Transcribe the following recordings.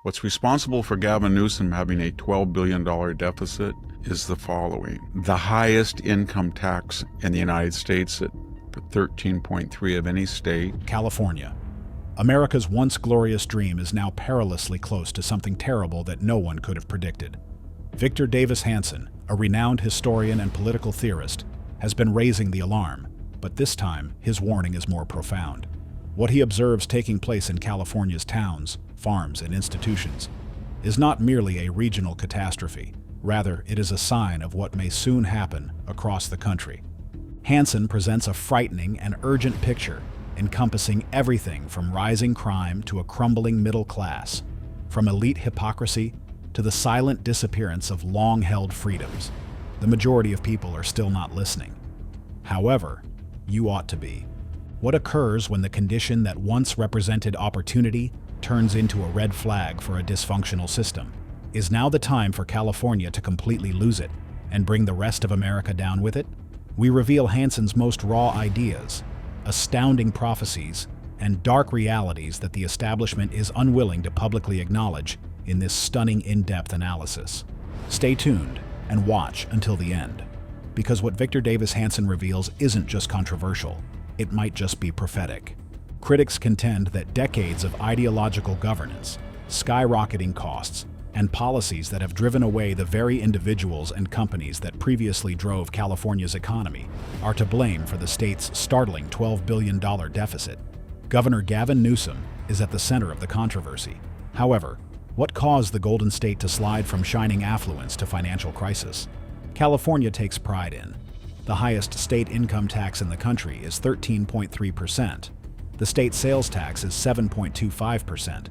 What's responsible for Gavin Newsom having a $12 billion deficit is the following. The highest income tax in the United States at 13.3 of any state. California. America's once glorious dream is now perilously close to something terrible that no one could have predicted. Victor Davis Hanson, a renowned historian and political theorist, has been raising the alarm, but this time his warning is more profound. What he observes taking place in California's towns, farms, and institutions is not merely a regional catastrophe. Rather, it is a sign of what may soon happen across the country. Hanson presents a frightening and urgent picture, encompassing everything from rising crime to a crumbling middle class, from elite hypocrisy to the silent disappearance of long-held freedoms. The majority of people are still not listening. However, you ought to be. What occurs when the condition that once represented opportunity turns into a red flag for a dysfunctional system? Is now the time for California to completely lose it and bring the rest of America down with it? We reveal Hanson's most raw ideas, astounding prophecies, and dark realities that the establishment is unwilling to publicly acknowledge in this stunning in-depth analysis. Stay tuned and watch until the end, because what Victor Davis Hanson reveals isn't just controversial, it might just be prophetic. Critics contend that decades of ideological governance, skyrocketing costs, and policies that have driven away the very individuals and companies that previously drove California's economy are to blame for the state's startling $12 billion deficit. Governor Gavin Newsom is at the center of the controversy. However, what caused the Golden State to slide from shining affluence to financial crisis? California takes pride in. The highest state income tax in the country is 13.3%. The state sales tax is 7.25%,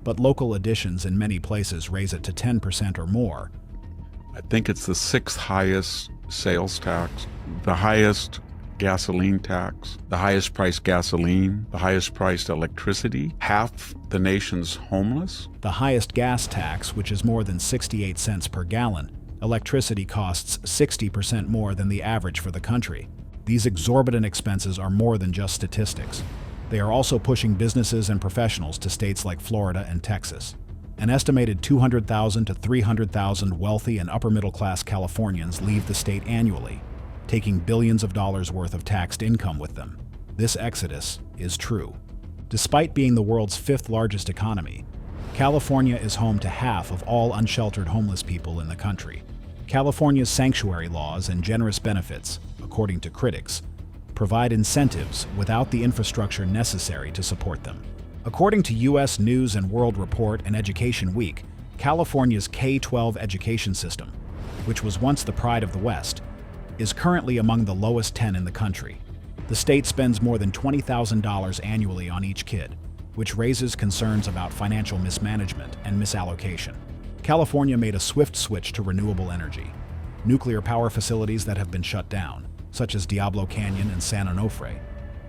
but local additions in many places raise it to 10% or more. I think it's the sixth highest sales tax, the highest gasoline tax, the highest priced gasoline, the highest priced electricity, half the nation's homeless. The highest gas tax, which is more than 68 cents per gallon. Electricity costs 60% more than the average for the country. These exorbitant expenses are more than just statistics. They are also pushing businesses and professionals to states like Florida and Texas. An estimated 200,000 to 300,000 wealthy and upper-middle-class Californians leave the state annually, taking billions of dollars worth of taxed income with them. This exodus is true. Despite being the world's fifth largest economy, California is home to half of all unsheltered homeless people in the country. California's sanctuary laws and generous benefits, according to critics, provide incentives without the infrastructure necessary to support them. According to U.S. News and World Report and Education Week, California's K-12 education system, which was once the pride of the West, is currently among the lowest 10 in the country. The state spends more than $20,000 annually on each kid, which raises concerns about financial mismanagement and misallocation. California made a swift switch to renewable energy. Nuclear power facilities that have been shut down, such as Diablo Canyon and San Onofre,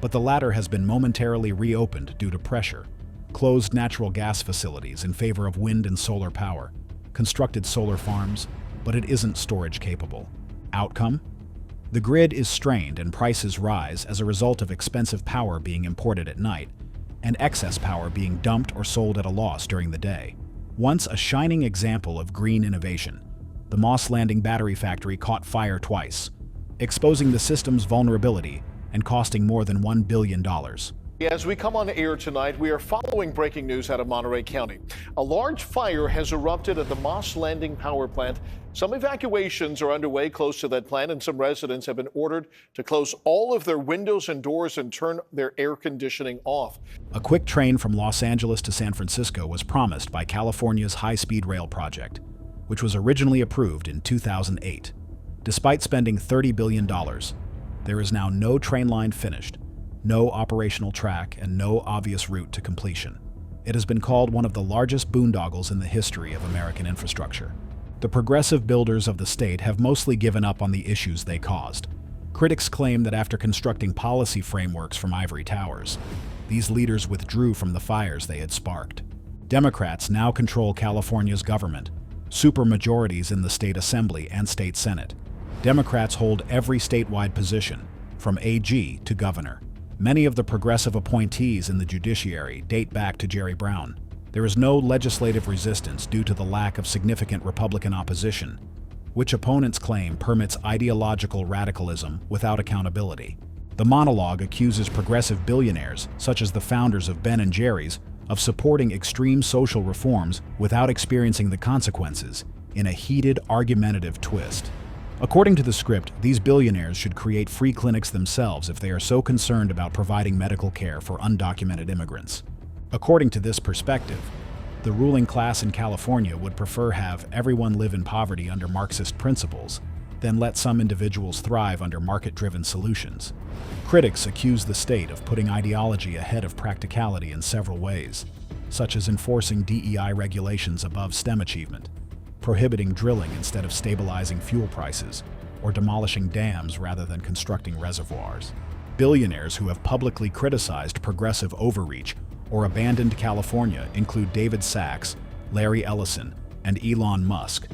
but the latter has been momentarily reopened due to pressure. Closed natural gas facilities in favor of wind and solar power, constructed solar farms, but it isn't storage capable. Outcome? The grid is strained and prices rise as a result of expensive power being imported at night, and excess power being dumped or sold at a loss during the day. Once a shining example of green innovation, the Moss Landing battery factory caught fire twice, exposing the system's vulnerability and costing more than $1 billion. As we come on air tonight, we are following breaking news out of Monterey County. A large fire has erupted at the Moss Landing power plant. Some evacuations are underway close to that plant, and some residents have been ordered to close all of their windows and doors and turn their air conditioning off. A quick train from Los Angeles to San Francisco was promised by California's high-speed rail project, which was originally approved in 2008. Despite spending $30 billion, there is now no train line finished, no operational track, and no obvious route to completion. It has been called one of the largest boondoggles in the history of American infrastructure. The progressive builders of the state have mostly given up on the issues they caused. Critics claim that after constructing policy frameworks from ivory towers, these leaders withdrew from the fires they had sparked. Democrats now control California's government, supermajorities in the state assembly and state senate. Democrats hold every statewide position, from AG to governor. Many of the progressive appointees in the judiciary date back to Jerry Brown. There is no legislative resistance due to the lack of significant Republican opposition, which opponents claim permits ideological radicalism without accountability. The monologue accuses progressive billionaires, such as the founders of Ben & Jerry's, of supporting extreme social reforms without experiencing the consequences, in a heated, argumentative twist. According to the script, these billionaires should create free clinics themselves if they are so concerned about providing medical care for undocumented immigrants. According to this perspective, the ruling class in California would prefer have everyone live in poverty under Marxist principles than let some individuals thrive under market-driven solutions. Critics accuse the state of putting ideology ahead of practicality in several ways, such as enforcing DEI regulations above STEM achievement, prohibiting drilling instead of stabilizing fuel prices, or demolishing dams rather than constructing reservoirs. Billionaires who have publicly criticized progressive overreach or abandoned California include David Sachs, Larry Ellison, and Elon Musk.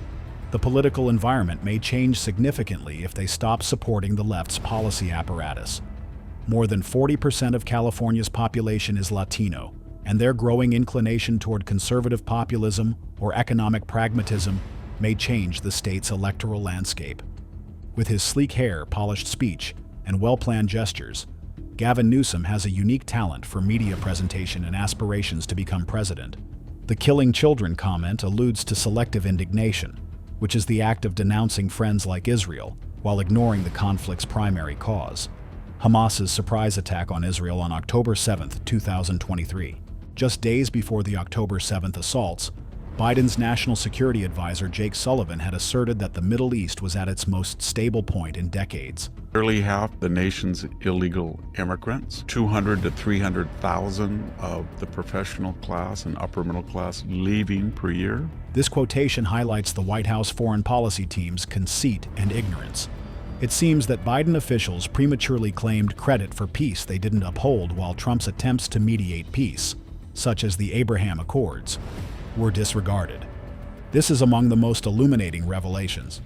The political environment may change significantly if they stop supporting the left's policy apparatus. More than 40% of California's population is Latino, and their growing inclination toward conservative populism or economic pragmatism may change the state's electoral landscape. With his sleek hair, polished speech, and well-planned gestures, Gavin Newsom has a unique talent for media presentation and aspirations to become president. The killing children comment alludes to selective indignation, which is the act of denouncing friends like Israel while ignoring the conflict's primary cause. Hamas's surprise attack on Israel on October 7, 2023. Just days before the October 7th assaults, Biden's national security advisor Jake Sullivan had asserted that the Middle East was at its most stable point in decades. Nearly half the nation's illegal immigrants, 200 to 300,000 of the professional class and upper middle class leaving per year. This quotation highlights the White House foreign policy team's conceit and ignorance. It seems that Biden officials prematurely claimed credit for peace they didn't uphold while Trump's attempts to mediate peace, such as the Abraham Accords, were disregarded. This is among the most illuminating revelations.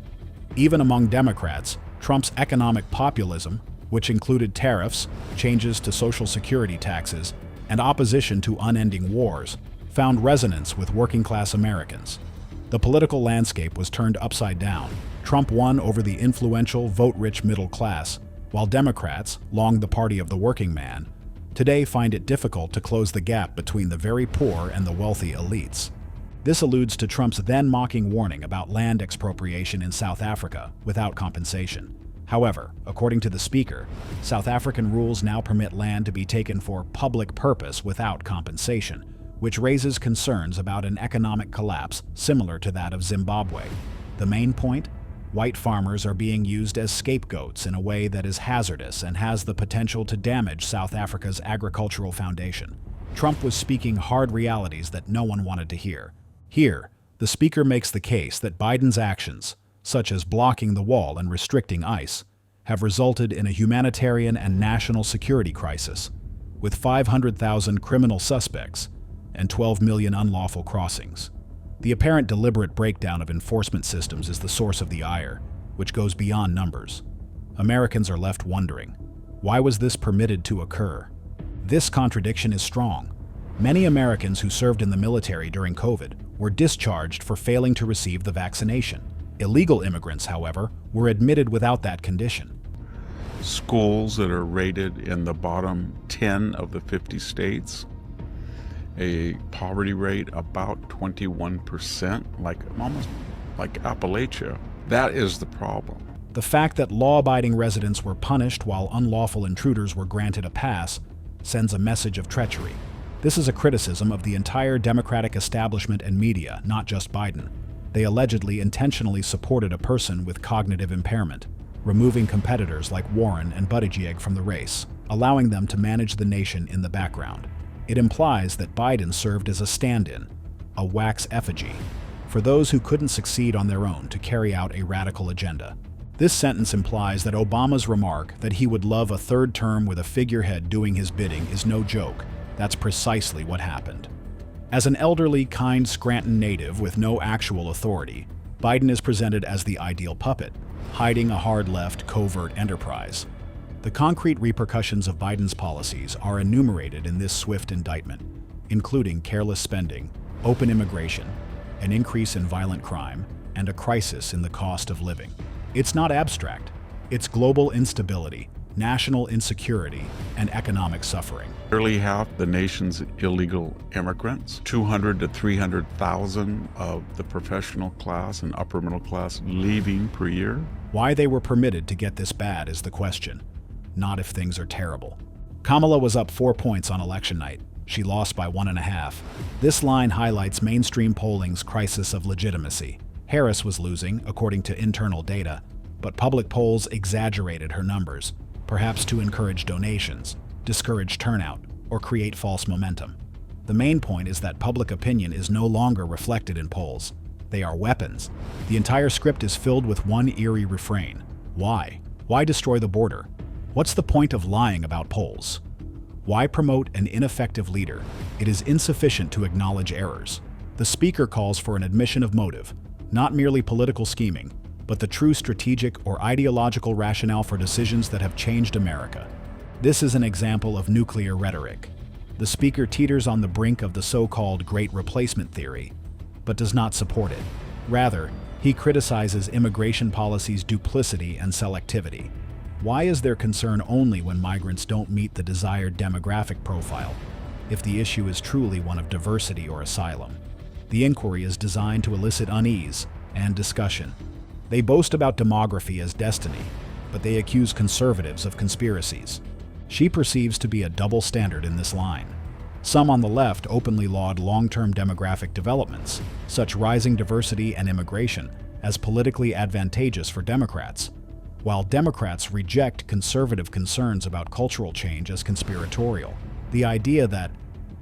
Even among Democrats, Trump's economic populism, which included tariffs, changes to Social Security taxes, and opposition to unending wars, found resonance with working-class Americans. The political landscape was turned upside down. Trump won over the influential, vote-rich middle class, while Democrats, long the party of the working man, today find it difficult to close the gap between the very poor and the wealthy elites. This alludes to Trump's then-mocking warning about land expropriation in South Africa without compensation. However, according to the speaker, South African rules now permit land to be taken for public purpose without compensation, which raises concerns about an economic collapse similar to that of Zimbabwe. The main point? White farmers are being used as scapegoats in a way that is hazardous and has the potential to damage South Africa's agricultural foundation. Trump was speaking hard realities that no one wanted to hear. Here, the speaker makes the case that Biden's actions, such as blocking the wall and restricting ICE, have resulted in a humanitarian and national security crisis, with 500,000 criminal suspects and 12 million unlawful crossings. The apparent deliberate breakdown of enforcement systems is the source of the ire, which goes beyond numbers. Americans are left wondering, why was this permitted to occur? This contradiction is strong. Many Americans who served in the military during COVID were discharged for failing to receive the vaccination. Illegal immigrants, however, were admitted without that condition. Schools that are rated in the bottom 10 of the 50 states, a poverty rate about 21%, almost like Appalachia. That is the problem. The fact that law-abiding residents were punished while unlawful intruders were granted a pass sends a message of treachery. This is a criticism of the entire Democratic establishment and media, not just Biden. They allegedly intentionally supported a person with cognitive impairment, removing competitors like Warren and Buttigieg from the race, allowing them to manage the nation in the background. It implies that Biden served as a stand-in, a wax effigy, for those who couldn't succeed on their own to carry out a radical agenda. This sentence implies that Obama's remark that he would love a third term with a figurehead doing his bidding is no joke. That's precisely what happened. As an elderly, kind Scranton native with no actual authority, Biden is presented as the ideal puppet, hiding a hard-left, covert enterprise. The concrete repercussions of Biden's policies are enumerated in this swift indictment, including careless spending, open immigration, an increase in violent crime, and a crisis in the cost of living. It's not abstract. It's global instability, national insecurity, and economic suffering. Nearly half the nation's illegal immigrants, 200 to 300,000 of the professional class and upper middle class leaving per year. Why they were permitted to get this bad is the question, not if things are terrible. Kamala was up 4 points on election night. She lost by 1.5. This line highlights mainstream polling's crisis of legitimacy. Harris was losing, according to internal data, but public polls exaggerated her numbers, perhaps to encourage donations, discourage turnout, or create false momentum. The main point is that public opinion is no longer reflected in polls. They are weapons. The entire script is filled with one eerie refrain. Why? Why destroy the border? What's the point of lying about polls? Why promote an ineffective leader? It is insufficient to acknowledge errors. The speaker calls for an admission of motive, not merely political scheming, but the true strategic or ideological rationale for decisions that have changed America. This is an example of nuclear rhetoric. The speaker teeters on the brink of the so-called Great Replacement theory, but does not support it. Rather, he criticizes immigration policy's duplicity and selectivity. Why is there concern only when migrants don't meet the desired demographic profile, if the issue is truly one of diversity or asylum? The inquiry is designed to elicit unease and discussion. They boast about demography as destiny, but they accuse conservatives of conspiracies. She perceives to be a double standard in this line. Some on the left openly laud long-term demographic developments, such rising diversity and immigration, as politically advantageous for Democrats, while Democrats reject conservative concerns about cultural change as conspiratorial. The idea that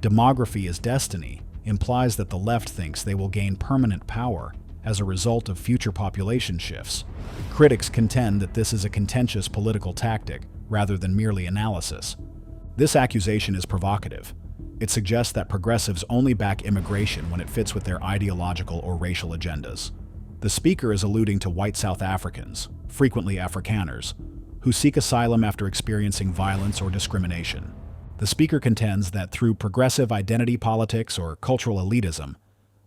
demography is destiny implies that the left thinks they will gain permanent power as a result of future population shifts. Critics contend that this is a contentious political tactic rather than merely analysis. This accusation is provocative. It suggests that progressives only back immigration when it fits with their ideological or racial agendas. The speaker is alluding to white South Africans, frequently Afrikaners, who seek asylum after experiencing violence or discrimination. The speaker contends that through progressive identity politics or cultural elitism,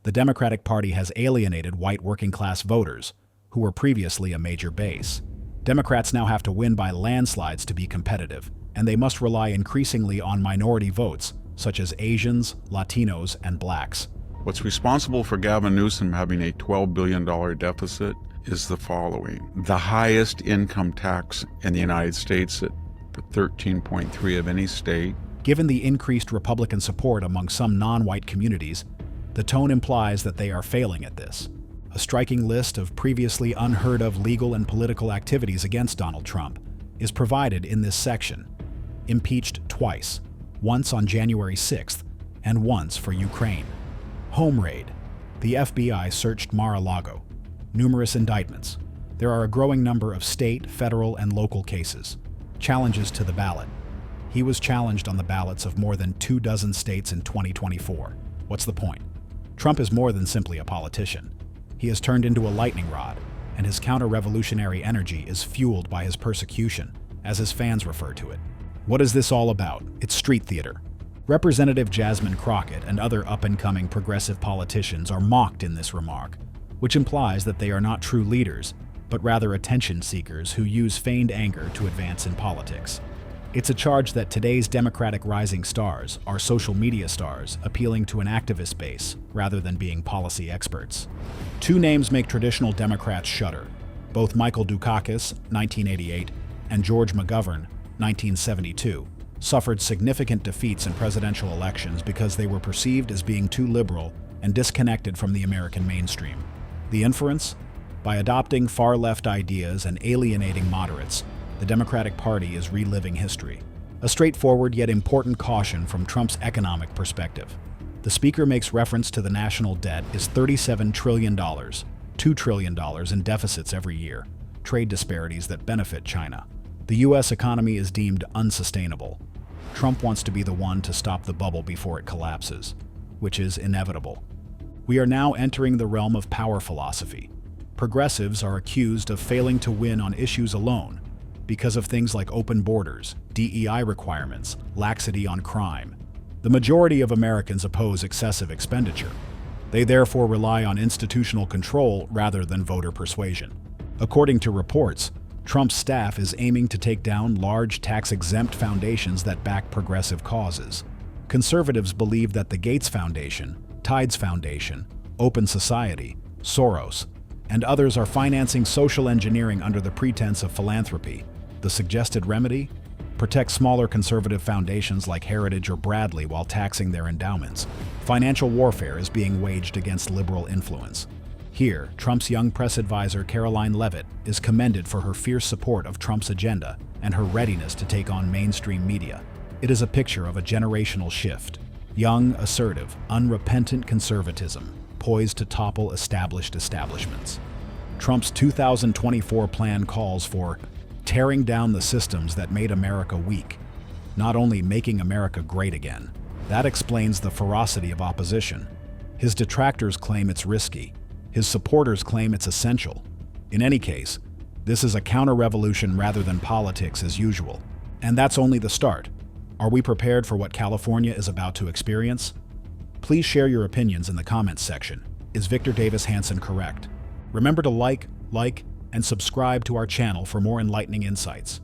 the Democratic Party has alienated white working-class voters, who were previously a major base. Democrats now have to win by landslides to be competitive, and they must rely increasingly on minority votes, such as Asians, Latinos, and blacks. What's responsible for Gavin Newsom having a $12 billion deficit is the following. The highest income tax in the United States at 13.3 of any state. Given the increased Republican support among some non-white communities, the tone implies that they are failing at this. A striking list of previously unheard of legal and political activities against Donald Trump is provided in this section. Impeached twice, once on January 6th and once for Ukraine. Home raid. The FBI searched Mar-a-Lago. Numerous indictments. There are a growing number of state, federal, and local cases. Challenges to the ballot. He was challenged on the ballots of more than 24 states in 2024. What's the point? Trump is more than simply a politician. He has turned into a lightning rod, and his counter-revolutionary energy is fueled by his persecution, as his fans refer to it. What is this all about? It's street theater. Representative Jasmine Crockett and other up-and-coming progressive politicians are mocked in this remark, which implies that they are not true leaders, but rather attention seekers who use feigned anger to advance in politics. It's a charge that today's Democratic rising stars are social media stars appealing to an activist base rather than being policy experts. Two names make traditional Democrats shudder. Both Michael Dukakis, 1988, and George McGovern, 1972, suffered significant defeats in presidential elections because they were perceived as being too liberal and disconnected from the American mainstream. The inference? By adopting far-left ideas and alienating moderates, the Democratic Party is reliving history. A straightforward yet important caution from Trump's economic perspective. The speaker makes reference to the national debt is $37 trillion, $2 trillion in deficits every year, trade disparities that benefit China. The U.S. economy is deemed unsustainable. Trump wants to be the one to stop the bubble before it collapses, which is inevitable. We are now entering the realm of power philosophy. Progressives are accused of failing to win on issues alone because of things like open borders, DEI requirements, laxity on crime. The majority of Americans oppose excessive expenditure. They therefore rely on institutional control rather than voter persuasion. According to reports, Trump's staff is aiming to take down large tax-exempt foundations that back progressive causes. Conservatives believe that the Gates Foundation, Tides Foundation, Open Society, Soros, and others are financing social engineering under the pretense of philanthropy. The suggested remedy? Protect smaller conservative foundations like Heritage or Bradley while taxing their endowments. Financial warfare is being waged against liberal influence. Here, Trump's young press advisor Caroline Leavitt is commended for her fierce support of Trump's agenda and her readiness to take on mainstream media. It is a picture of a generational shift. Young, assertive, unrepentant conservatism, poised to topple established establishments. Trump's 2024 plan calls for tearing down the systems that made America weak, not only making America great again. That explains the ferocity of opposition. His detractors claim it's risky. His supporters claim it's essential. In any case, this is a counter-revolution rather than politics as usual. And that's only the start. Are we prepared for what California is about to experience? Please share your opinions in the comments section. Is Victor Davis Hanson correct? Remember to like, and subscribe to our channel for more enlightening insights.